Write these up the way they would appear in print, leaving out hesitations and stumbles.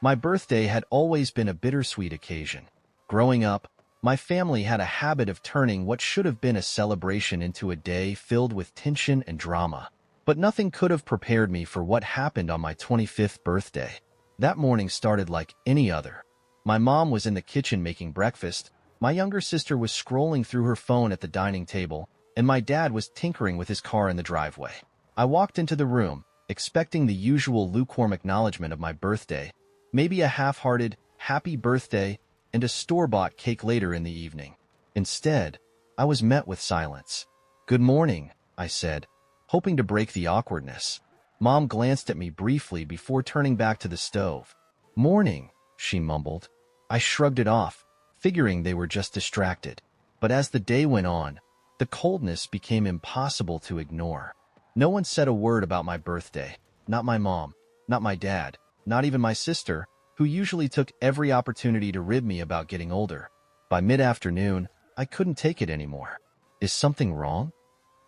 My birthday had always been a bittersweet occasion. Growing up, my family had a habit of turning what should have been a celebration into a day filled with tension and drama. But nothing could have prepared me for what happened on my 25th birthday. That morning started like any other. My mom was in the kitchen making breakfast, my younger sister was scrolling through her phone at the dining table, and my dad was tinkering with his car in the driveway. I walked into the room, expecting the usual lukewarm acknowledgement of my birthday, maybe a half-hearted, happy birthday, and a store-bought cake later in the evening. Instead, I was met with silence. "Good morning," I said, hoping to break the awkwardness. Mom glanced at me briefly before turning back to the stove. "Morning," she mumbled. I shrugged it off, figuring they were just distracted. But as the day went on, the coldness became impossible to ignore. No one said a word about my birthday. Not my mom, not my dad, not even my sister, who usually took every opportunity to rib me about getting older. By mid-afternoon, I couldn't take it anymore. "Is something wrong?"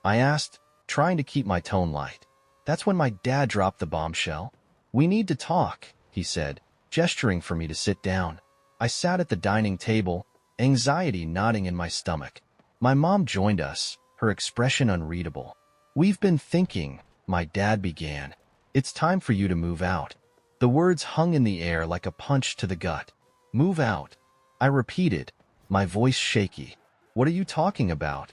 I asked, trying to keep my tone light. That's when my dad dropped the bombshell. "We need to talk," he said, gesturing for me to sit down. I sat at the dining table, anxiety knotting in my stomach. My mom joined us, her expression unreadable. "We've been thinking," my dad began. "It's time for you to move out." The words hung in the air like a punch to the gut. "Move out," I repeated, my voice shaky. "What are you talking about?"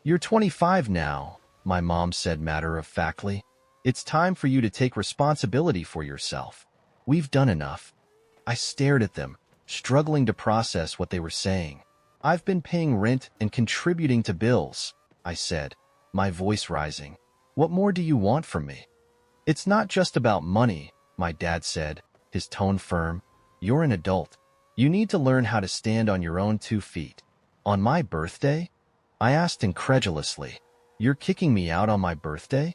"You're 25 now," my mom said matter-of-factly. "It's time for you to take responsibility for yourself. We've done enough." I stared at them, struggling to process what they were saying. "I've been paying rent and contributing to bills," I said, my voice rising. "What more do you want from me?" "It's not just about money," my dad said, his tone firm. "You're an adult. You need to learn how to stand on your own 2 feet. "On my birthday?" I asked incredulously. "You're kicking me out on my birthday?"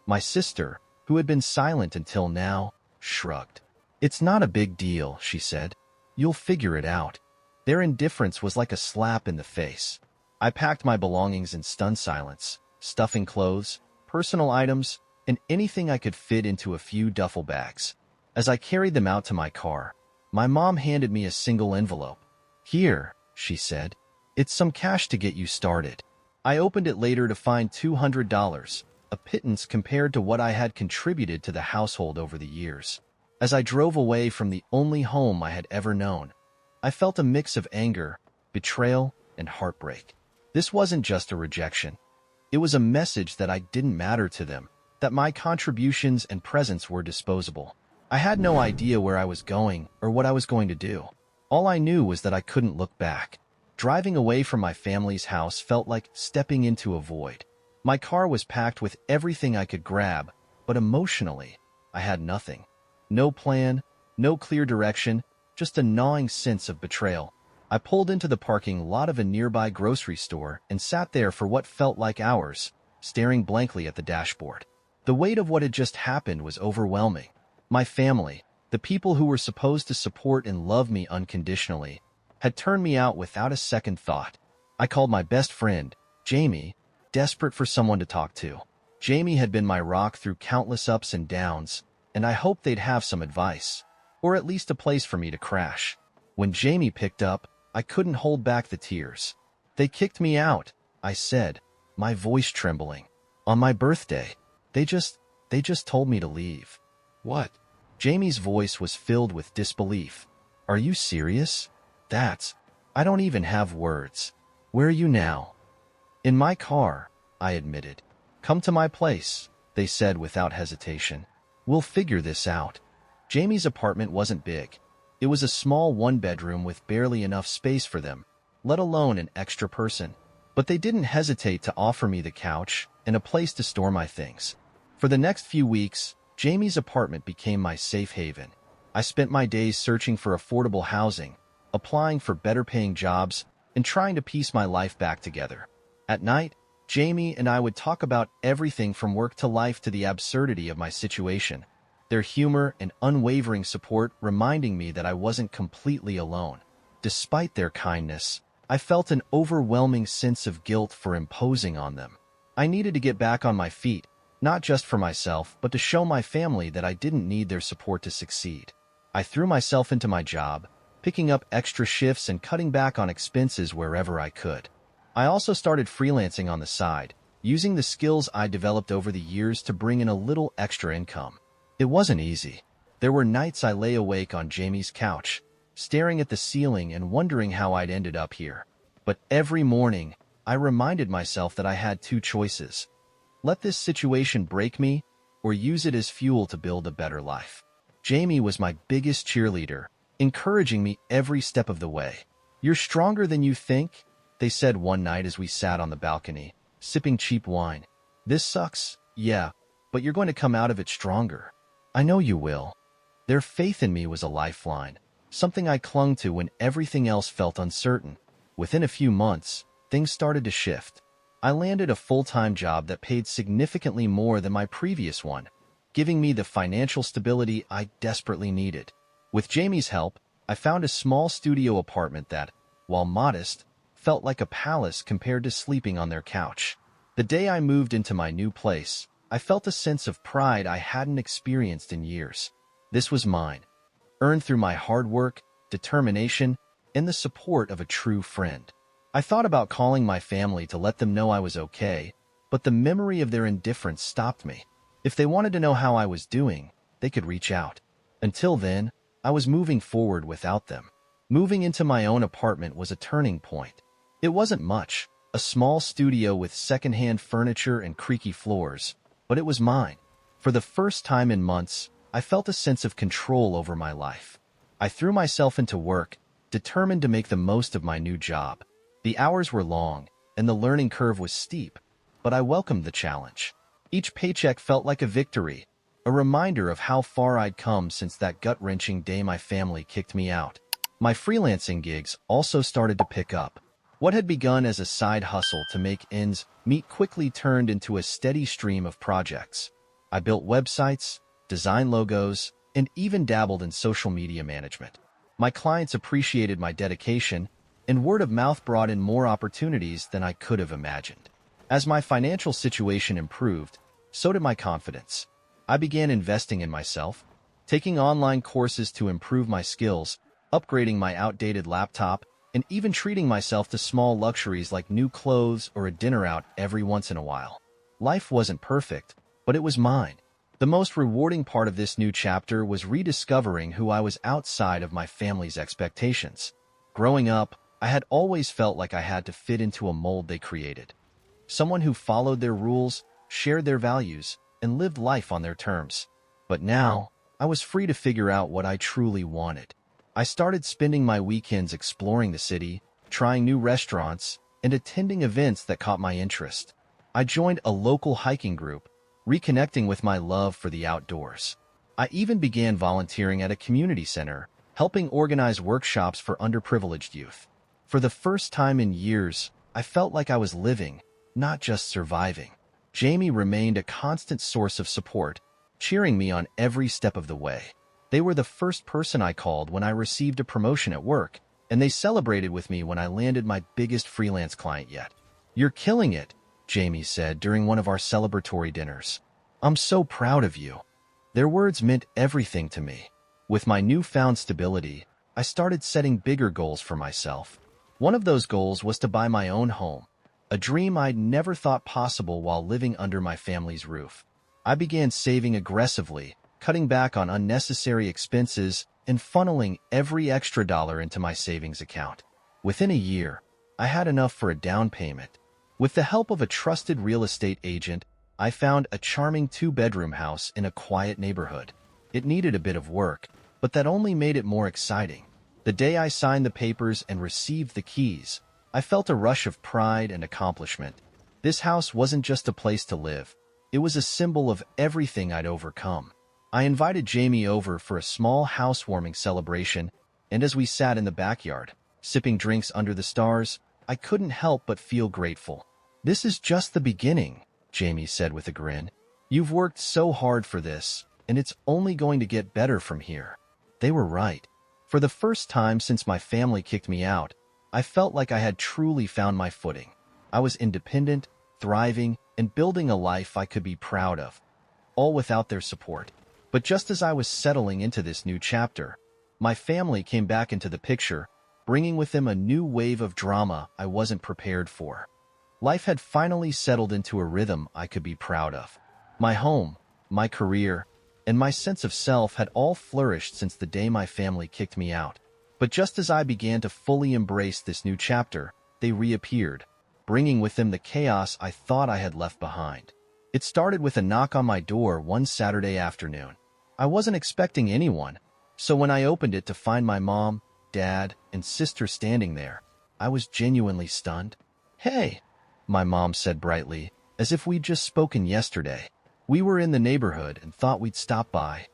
My sister, who had been silent until now, shrugged. "It's not a big deal," she said. "You'll figure it out." Their indifference was like a slap in the face. I packed my belongings in stunned silence, stuffing clothes, personal items, and anything I could fit into a few duffel bags. As I carried them out to my car, my mom handed me a single envelope. "Here," she said. "It's some cash to get you started." I opened it later to find $200, a pittance compared to what I had contributed to the household over the years. As I drove away from the only home I had ever known, I felt a mix of anger, betrayal, and heartbreak. This wasn't just a rejection. It was a message that I didn't matter to them, that my contributions and presence were disposable. I had no idea where I was going or what I was going to do. All I knew was that I couldn't look back. Driving away from my family's house felt like stepping into a void. My car was packed with everything I could grab, but emotionally, I had nothing. No plan, no clear direction, just a gnawing sense of betrayal. I pulled into the parking lot of a nearby grocery store and sat there for what felt like hours, staring blankly at the dashboard. The weight of what had just happened was overwhelming. My family, the people who were supposed to support and love me unconditionally, had turned me out without a second thought. I called my best friend, Jamie, desperate for someone to talk to. Jamie had been my rock through countless ups and downs, and I hoped they'd have some advice, or at least a place for me to crash. When Jamie picked up, I couldn't hold back the tears. "They kicked me out," I said, my voice trembling. "On my birthday. They just told me to leave." "What?" Jamie's voice was filled with disbelief. "Are you serious?" I don't even have words. "Where are you now?" "In my car," I admitted. "Come to my place," they said without hesitation. "We'll figure this out." Jamie's apartment wasn't big. It was a small one-bedroom with barely enough space for them, let alone an extra person. But they didn't hesitate to offer me the couch and a place to store my things. For the next few weeks, Jamie's apartment became my safe haven. I spent my days searching for affordable housing, applying for better-paying jobs, and trying to piece my life back together. At night, Jamie and I would talk about everything from work to life to the absurdity of my situation, their humor and unwavering support reminding me that I wasn't completely alone. Despite their kindness, I felt an overwhelming sense of guilt for imposing on them. I needed to get back on my feet, not just for myself, but to show my family that I didn't need their support to succeed. I threw myself into my job, picking up extra shifts and cutting back on expenses wherever I could. I also started freelancing on the side, using the skills I developed over the years to bring in a little extra income. It wasn't easy. There were nights I lay awake on Jamie's couch, staring at the ceiling and wondering how I'd ended up here. But every morning, I reminded myself that I had two choices. Let this situation break me, or use it as fuel to build a better life. Jamie was my biggest cheerleader, encouraging me every step of the way. "You're stronger than you think," they said one night as we sat on the balcony, sipping cheap wine. "This sucks, yeah, but you're going to come out of it stronger. I know you will." Their faith in me was a lifeline, something I clung to when everything else felt uncertain. Within a few months, things started to shift. I landed a full-time job that paid significantly more than my previous one, giving me the financial stability I desperately needed. With Jamie's help, I found a small studio apartment that, while modest, felt like a palace compared to sleeping on their couch. The day I moved into my new place, I felt a sense of pride I hadn't experienced in years. This was mine, earned through my hard work, determination, and the support of a true friend. I thought about calling my family to let them know I was okay, but the memory of their indifference stopped me. If they wanted to know how I was doing, they could reach out. Until then, I was moving forward without them. Moving into my own apartment was a turning point. It wasn't much, a small studio with secondhand furniture and creaky floors, but it was mine. For the first time in months, I felt a sense of control over my life. I threw myself into work, determined to make the most of my new job. The hours were long, and the learning curve was steep, but I welcomed the challenge. Each paycheck felt like a victory, a reminder of how far I'd come since that gut-wrenching day my family kicked me out. My freelancing gigs also started to pick up. What had begun as a side hustle to make ends meet quickly turned into a steady stream of projects. I built websites, designed logos, and even dabbled in social media management. My clients appreciated my dedication, and word of mouth brought in more opportunities than I could have imagined. As my financial situation improved, so did my confidence. I began investing in myself, taking online courses to improve my skills, upgrading my outdated laptop, and even treating myself to small luxuries like new clothes or a dinner out every once in a while. Life wasn't perfect, but it was mine. The most rewarding part of this new chapter was rediscovering who I was outside of my family's expectations. Growing up, I had always felt like I had to fit into a mold they created. Someone who followed their rules, shared their values, and lived life on their terms. But now, I was free to figure out what I truly wanted. I started spending my weekends exploring the city, trying new restaurants, and attending events that caught my interest. I joined a local hiking group, reconnecting with my love for the outdoors. I even began volunteering at a community center, helping organize workshops for underprivileged youth. For the first time in years, I felt like I was living, not just surviving. Jamie remained a constant source of support, cheering me on every step of the way. They were the first person I called when I received a promotion at work, and they celebrated with me when I landed my biggest freelance client yet. "You're killing it," Jamie said during one of our celebratory dinners. "I'm so proud of you." Their words meant everything to me. With my newfound stability, I started setting bigger goals for myself. One of those goals was to buy my own home, a dream I'd never thought possible while living under my family's roof. I began saving aggressively, cutting back on unnecessary expenses and funneling every extra dollar into my savings account. Within a year, I had enough for a down payment. With the help of a trusted real estate agent, I found a charming two-bedroom house in a quiet neighborhood. It needed a bit of work, but that only made it more exciting. The day I signed the papers and received the keys, I felt a rush of pride and accomplishment. This house wasn't just a place to live. It was a symbol of everything I'd overcome. I invited Jamie over for a small housewarming celebration, and as we sat in the backyard, sipping drinks under the stars, I couldn't help but feel grateful. "This is just the beginning," Jamie said with a grin. "You've worked so hard for this, and it's only going to get better from here." They were right. For the first time since my family kicked me out, I felt like I had truly found my footing. I was independent, thriving, and building a life I could be proud of, all without their support. But just as I was settling into this new chapter, my family came back into the picture, bringing with them a new wave of drama I wasn't prepared for. Life had finally settled into a rhythm I could be proud of. My home, my career, and my sense of self had all flourished since the day my family kicked me out. But just as I began to fully embrace this new chapter, they reappeared, bringing with them the chaos I thought I had left behind. It started with a knock on my door one Saturday afternoon. I wasn't expecting anyone, so when I opened it to find my mom, dad, and sister standing there, I was genuinely stunned. "Hey," my mom said brightly, as if we'd just spoken yesterday. "We were in the neighborhood and thought we'd stop by."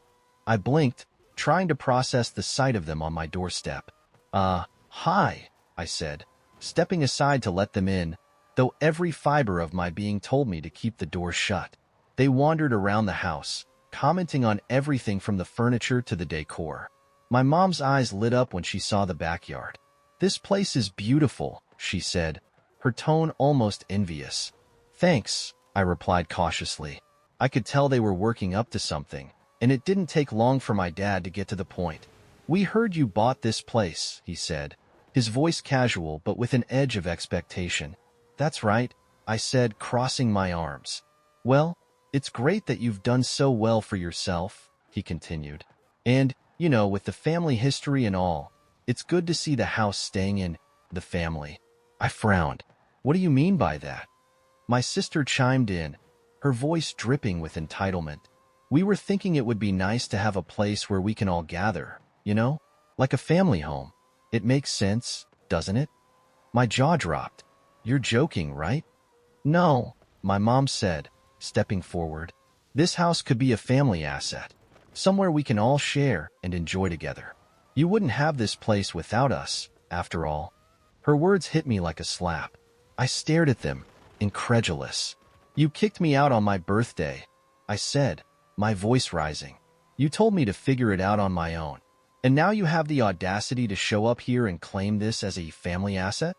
I blinked, trying to process the sight of them on my doorstep. Hi," I said, stepping aside to let them in, though every fiber of my being told me to keep the door shut. They wandered around the house, commenting on everything from the furniture to the decor. My mom's eyes lit up when she saw the backyard. "This place is beautiful," she said, her tone almost envious. "Thanks," I replied cautiously. I could tell they were working up to something, and it didn't take long for my dad to get to the point. "We heard you bought this place," he said, his voice casual but with an edge of expectation. "That's right," I said, crossing my arms. "Well, it's great that you've done so well for yourself," he continued. "And, with the family history and all, it's good to see the house staying in the family." I frowned. "What do you mean by that?" My sister chimed in, her voice dripping with entitlement. "We were thinking it would be nice to have a place where we can all gather, like a family home. It makes sense, doesn't it?" My jaw dropped. "You're joking, right?" "No," my mom said, stepping forward. "This house could be a family asset, somewhere we can all share and enjoy together. You wouldn't have this place without us, after all." Her words hit me like a slap. I stared at them, incredulous. "You kicked me out on my birthday," I said, my voice rising. "You told me to figure it out on my own. And now you have the audacity to show up here and claim this as a family asset?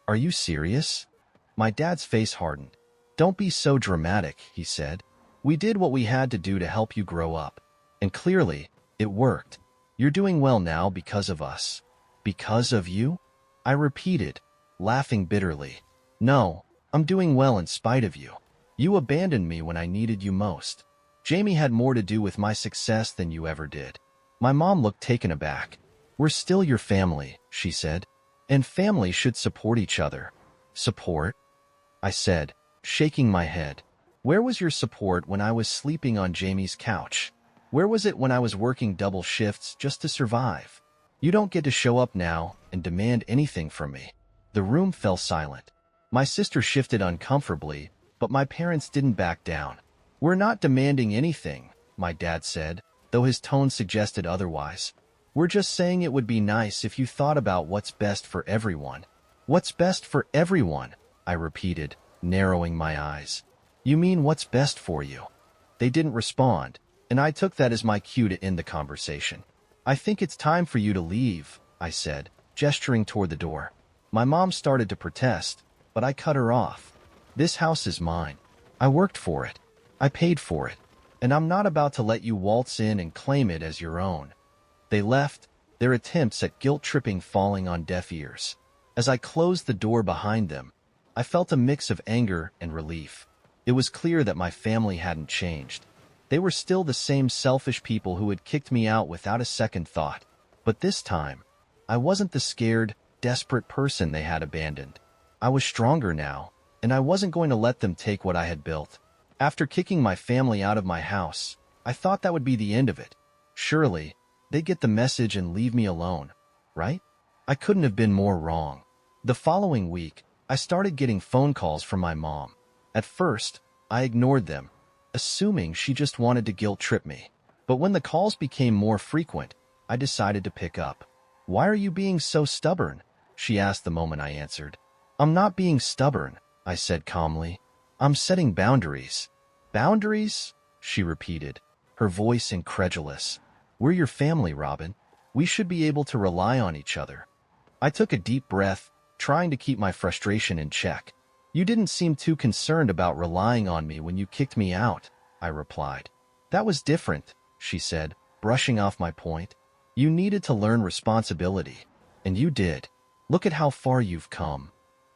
Are you serious?" My dad's face hardened. "Don't be so dramatic," he said. "We did what we had to do to help you grow up. And clearly, it worked. You're doing well now because of us." "Because of you?" I repeated, laughing bitterly. "No, I'm doing well in spite of you. You abandoned me when I needed you most. Jamie had more to do with my success than you ever did." My mom looked taken aback. "We're still your family," she said. "And family should support each other." "Support?" I said, shaking my head. "Where was your support when I was sleeping on Jamie's couch? Where was it when I was working double shifts just to survive? You don't get to show up now and demand anything from me." The room fell silent. My sister shifted uncomfortably, but my parents didn't back down. "We're not demanding anything," my dad said, though his tone suggested otherwise. "We're just saying it would be nice if you thought about what's best for everyone." "What's best for everyone?" I repeated, narrowing my eyes. "You mean what's best for you?" They didn't respond, and I took that as my cue to end the conversation. "I think it's time for you to leave," I said, gesturing toward the door. My mom started to protest, but I cut her off. "This house is mine. I worked for it. I paid for it. And I'm not about to let you waltz in and claim it as your own." They left, their attempts at guilt-tripping falling on deaf ears. As I closed the door behind them, I felt a mix of anger and relief. It was clear that my family hadn't changed. They were still the same selfish people who had kicked me out without a second thought. But this time, I wasn't the scared, desperate person they had abandoned. I was stronger now, and I wasn't going to let them take what I had built. After kicking my family out of my house, I thought that would be the end of it. Surely, they'd get the message and leave me alone, right? I couldn't have been more wrong. The following week, I started getting phone calls from my mom. At first, I ignored them, assuming she just wanted to guilt-trip me. But when the calls became more frequent, I decided to pick up. "Why are you being so stubborn?" she asked the moment I answered. "I'm not being stubborn," I said calmly. "I'm setting boundaries." "Boundaries?" she repeated, her voice incredulous. "We're your family, Robin. We should be able to rely on each other." I took a deep breath, trying to keep my frustration in check. "You didn't seem too concerned about relying on me when you kicked me out," I replied. "That was different," she said, brushing off my point. You needed to learn responsibility. And you did. Look at how far you've come.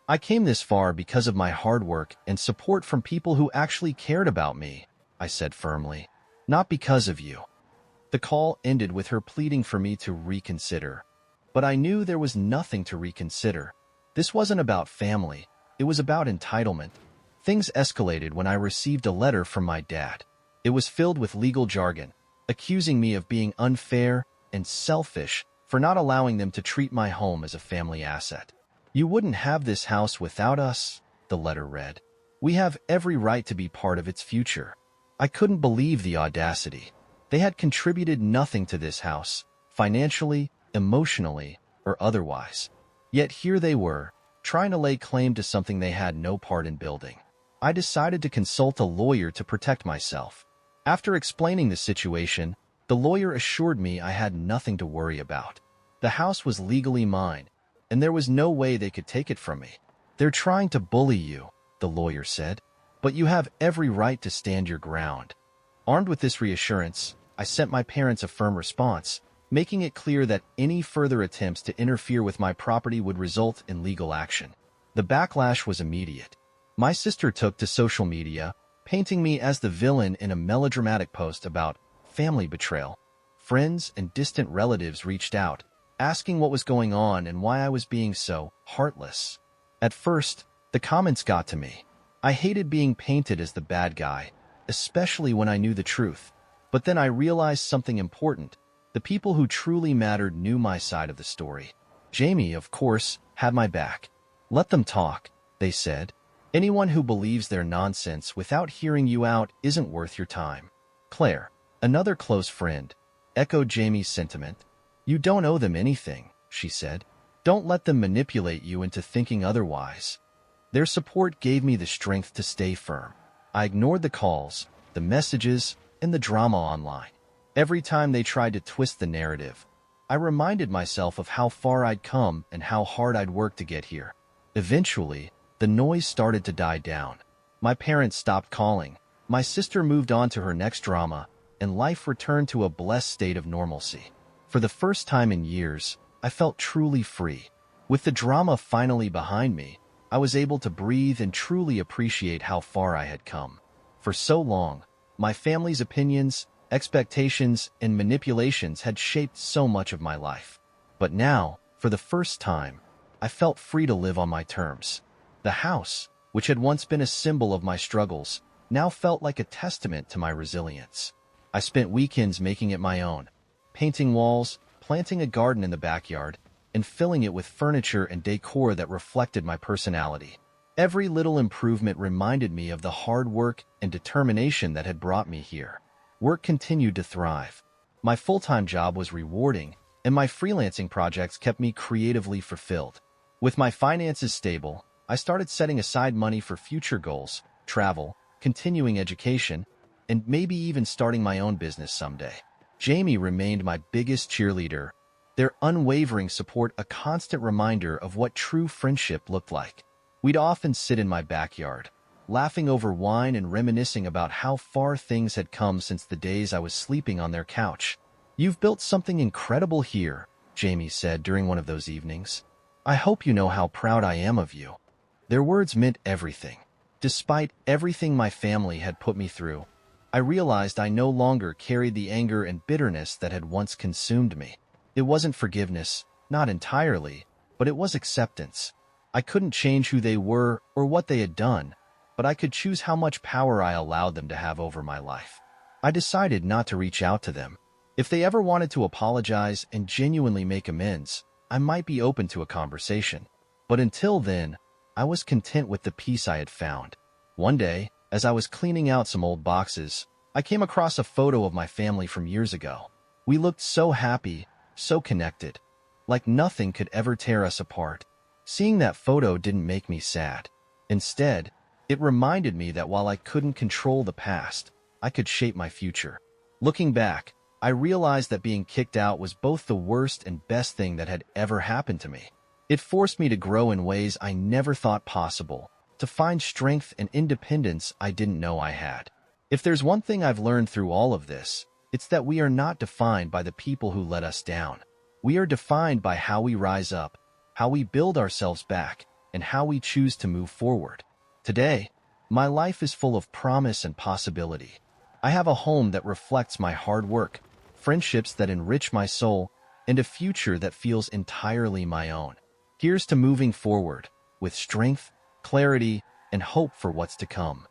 I came this far because of my hard work and support from people who actually cared about me, I said firmly. Not because of you. The call ended with her pleading for me to reconsider. But I knew there was nothing to reconsider. This wasn't about family. It was about entitlement. Things escalated when I received a letter from my dad. It was filled with legal jargon, accusing me of being unfair and selfish for not allowing them to treat my home as a family asset. You wouldn't have this house without us, the letter read. We have every right to be part of its future. I couldn't believe the audacity. They had contributed nothing to this house, financially, emotionally, or otherwise. Yet here they were, trying to lay claim to something they had no part in building. I decided to consult a lawyer to protect myself. After explaining the situation, the lawyer assured me I had nothing to worry about. The house was legally mine, and there was no way they could take it from me. They're trying to bully you, the lawyer said, but you have every right to stand your ground. Armed with this reassurance, I sent my parents a firm response, making it clear that any further attempts to interfere with my property would result in legal action. The backlash was immediate. My sister took to social media, painting me as the villain in a melodramatic post about family betrayal. Friends and distant relatives reached out, asking what was going on and why I was being so heartless. At first, the comments got to me. I hated being painted as the bad guy, especially when I knew the truth. But then I realized something important. The people who truly mattered knew my side of the story. Jamie, of course, had my back. Let them talk, they said. Anyone who believes their nonsense without hearing you out isn't worth your time. Claire, another close friend, echoed Jamie's sentiment. You don't owe them anything, she said. Don't let them manipulate you into thinking otherwise. Their support gave me the strength to stay firm. I ignored the calls, the messages, and the drama online. Every time they tried to twist the narrative, I reminded myself of how far I'd come and how hard I'd worked to get here. Eventually, the noise started to die down. My parents stopped calling, my sister moved on to her next drama, and life returned to a blessed state of normalcy. For the first time in years, I felt truly free. With the drama finally behind me, I was able to breathe and truly appreciate how far I had come. For so long, my family's opinions, expectations, and manipulations had shaped so much of my life. But now, for the first time, I felt free to live on my terms. The house, which had once been a symbol of my struggles, now felt like a testament to my resilience. I spent weekends making it my own, painting walls, planting a garden in the backyard, and filling it with furniture and decor that reflected my personality. Every little improvement reminded me of the hard work and determination that had brought me here. Work continued to thrive. My full-time job was rewarding, and my freelancing projects kept me creatively fulfilled. With my finances stable, I started setting aside money for future goals, travel, continuing education, and maybe even starting my own business someday. Jamie remained my biggest cheerleader, their unwavering support a constant reminder of what true friendship looked like. We'd often sit in my backyard, laughing over wine and reminiscing about how far things had come since the days I was sleeping on their couch. You've built something incredible here, Jamie said during one of those evenings. I hope you know how proud I am of you. Their words meant everything. Despite everything my family had put me through, I realized I no longer carried the anger and bitterness that had once consumed me. It wasn't forgiveness, not entirely, but it was acceptance. I couldn't change who they were or what they had done, but I could choose how much power I allowed them to have over my life. I decided not to reach out to them. If they ever wanted to apologize and genuinely make amends, I might be open to a conversation. But until then, I was content with the peace I had found. One day, as I was cleaning out some old boxes, I came across a photo of my family from years ago. We looked so happy, so connected, like nothing could ever tear us apart. Seeing that photo didn't make me sad. Instead, it reminded me that while I couldn't control the past, I could shape my future. Looking back, I realized that being kicked out was both the worst and best thing that had ever happened to me. It forced me to grow in ways I never thought possible, to find strength and independence I didn't know I had. If there's one thing I've learned through all of this, It's that we are not defined by the people who let us down. We are defined by how we rise up, how we build ourselves back, and how we choose to move forward. Today, my life is full of promise and possibility. I have a home that reflects my hard work, friendships that enrich my soul, and a future that feels entirely my own. Here's to moving forward, with strength, clarity, and hope for what's to come.